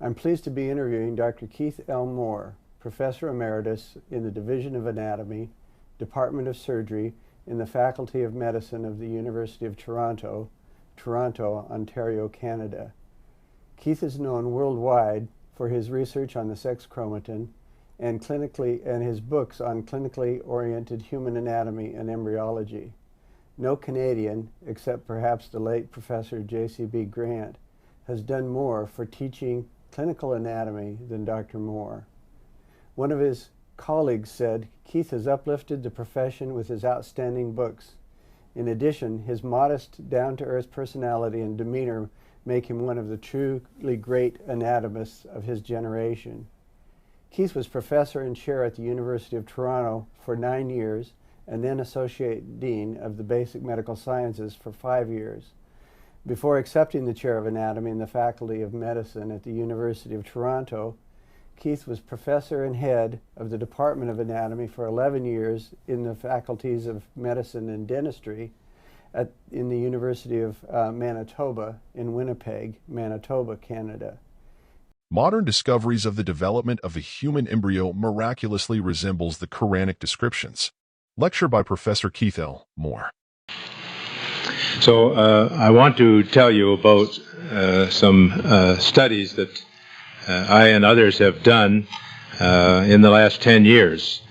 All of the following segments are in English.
I'm pleased to be interviewing Dr. Keith L. Moore, Professor Emeritus in the Division of Anatomy, Department of Surgery in the Faculty of Medicine of the University of Toronto, Toronto, Ontario, Canada. Keith is known worldwide for his research on the sex chromatin and his books on clinically oriented human anatomy and embryology. No Canadian, except perhaps the late Professor J.C.B. Grant, has done more for teaching clinical anatomy than Dr. Moore. One of his colleagues said, "Keith has uplifted the profession with his outstanding books. In addition, his modest, down-to-earth personality and demeanor make him one of the truly great anatomists of his generation." Keith was professor and chair at the University of Toronto for 9 years and then associate dean of the basic medical sciences for 5 years. Before accepting the chair of anatomy in the Faculty of Medicine at the University of Toronto, Keith was professor and head of the Department of Anatomy for 11 years in the faculties of medicine and dentistry in the University of Manitoba in Winnipeg, Manitoba, Canada. Modern discoveries of the development of the human embryo miraculously resembles the Quranic descriptions. Lecture by Professor Keith L. Moore. So I want to tell you about some studies that I and others have done in the last 10 years.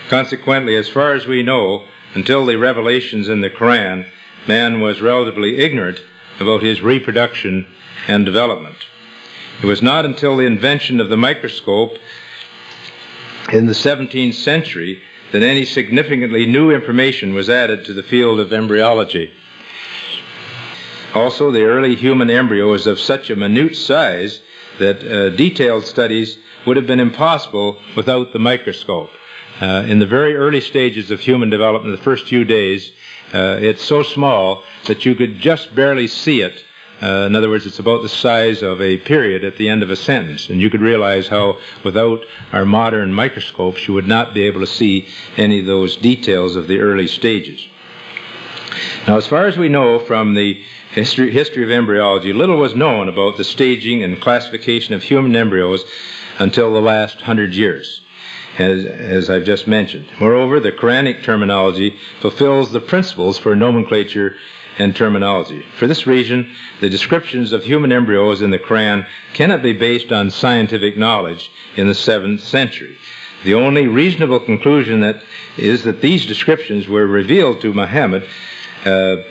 Consequently, as far as we know, until the revelations in the Quran, man was relatively ignorant about his reproduction and development. It was not until the invention of the microscope in the 17th century that any significantly new information was added to the field of embryology. Also, the early human embryo is of such a minute size that detailed studies would have been impossible without the microscope. In the very early stages of human development, the first few days, it's so small that you could just barely see it. In other words, it's about the size of a period at the end of a sentence. And you could realize how, without our modern microscopes, you would not be able to see any of those details of the early stages. Now, as far as we know from the history of embryology, little was known about the staging and classification of human embryos until the last 100 years, as I've just mentioned. Moreover, the Quranic terminology fulfills the principles for nomenclature and terminology. For this reason, the descriptions of human embryos in the Quran cannot be based on scientific knowledge in the 7th century. The only reasonable conclusion is that these descriptions were revealed to Muhammad,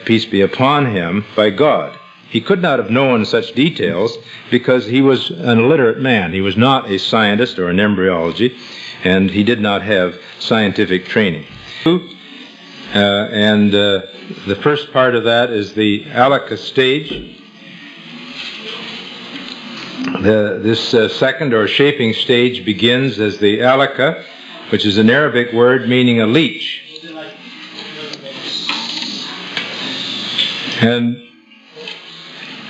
peace be upon him, by God. He could not have known such details because he was an illiterate man. He was not a scientist or an embryology, and he did not have scientific training. The first part of that is the alaka stage. This second or shaping stage begins as the alaka, which is an Arabic word meaning a leech. And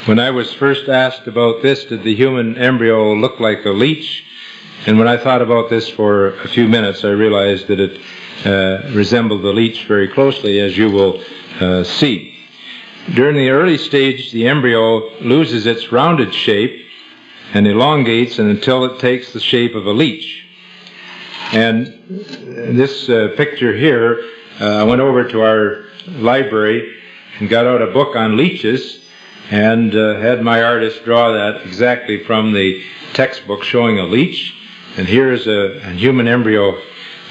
when I was first asked about this, did the human embryo look like a leech? And when I thought about this for a few minutes, I realized that it resembled the leech very closely, as you will see. During the early stage, the embryo loses its rounded shape and elongates until it takes the shape of a leech. And this picture here, I went over to our library and got out a book on leeches and had my artist draw that exactly from the textbook showing a leech. And here's a human embryo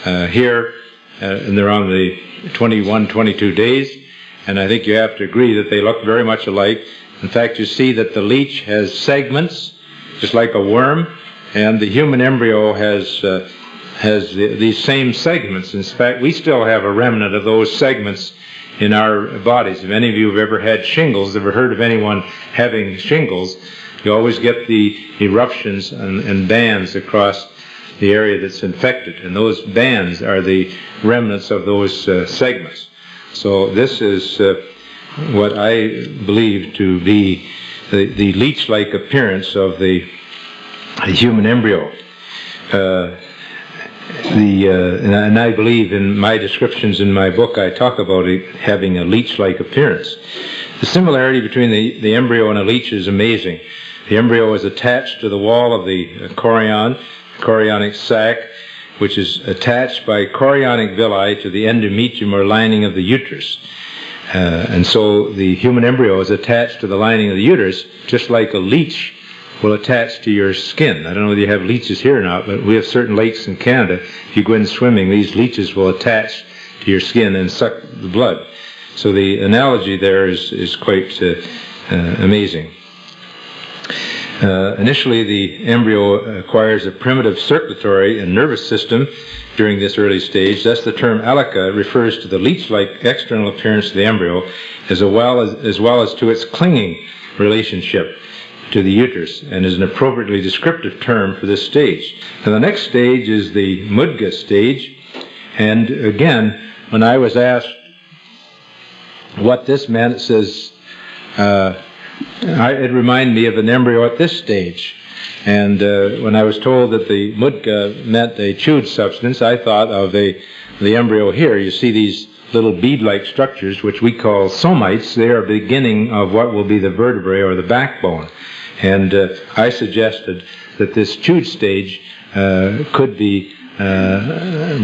here, and they're on the 21, 22 days. And I think you have to agree that they look very much alike. In fact, you see that the leech has segments, just like a worm, and the human embryo has these same segments. In fact, we still have a remnant of those segments in our bodies. If any of you have ever had shingles, ever heard of anyone having shingles, you always get the eruptions and bands across the area that's infected, and those bands are the remnants of those segments. So this is what I believe to be the leech-like appearance of the human embryo. And I believe in my descriptions in my book, I talk about it having a leech-like appearance. The similarity between the embryo and a leech is amazing. The embryo is attached to the wall of the chorionic sac, which is attached by chorionic villi to the endometrium or lining of the uterus. And so the human embryo is attached to the lining of the uterus, just like a leech will attach to your skin. I don't know whether you have leeches here or not, but we have certain lakes in Canada. If you go in swimming, these leeches will attach to your skin and suck the blood. So the analogy there is quite amazing. Initially, the embryo acquires a primitive circulatory and nervous system during this early stage. Thus, the term alica refers to the leech-like external appearance of the embryo, as well as to its clinging relationship to the uterus, and is an appropriately descriptive term for this stage. Now, the next stage is the mudga stage, and again, when I was asked what this meant, it says, it reminded me of an embryo at this stage. And when I was told that the mudga meant a chewed substance, I thought of the embryo here. You see these little bead-like structures, which we call somites. They are beginning of what will be the vertebrae or the backbone. And I suggested that this chewed stage could be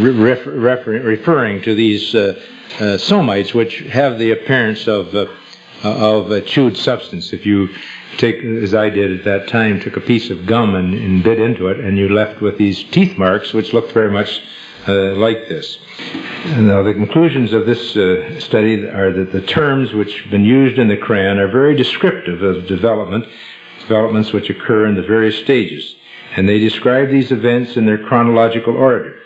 referring to these somites, which have the appearance of a chewed substance. If you take, as I did at that time, took a piece of gum and bit into it, and you're left with these teeth marks, which looked very much like this. Now, the conclusions of this study are that the terms which have been used in the Quran are very descriptive of developments which occur in the various stages, and they describe these events in their chronological order.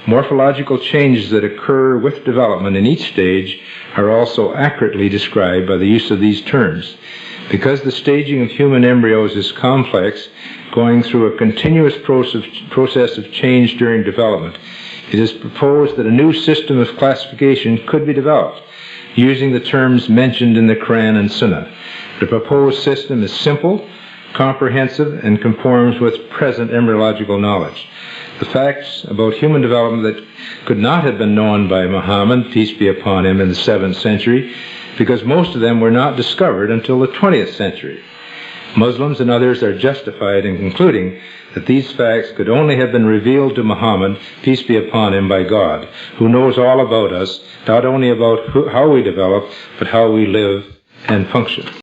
Morphological changes that occur with development in each stage are also accurately described by the use of these terms. Because the staging of human embryos is complex, going through a continuous process of change during development, it is proposed that a new system of classification could be developed, using the terms mentioned in the Quran and Sunnah. The proposed system is simple, comprehensive, and conforms with present embryological knowledge. The facts about human development that could not have been known by Muhammad, peace be upon him, in the 7th century, because most of them were not discovered until the 20th century. Muslims and others are justified in concluding that these facts could only have been revealed to Muhammad, peace be upon him, by God, who knows all about us, not only about how we develop, but how we live and function.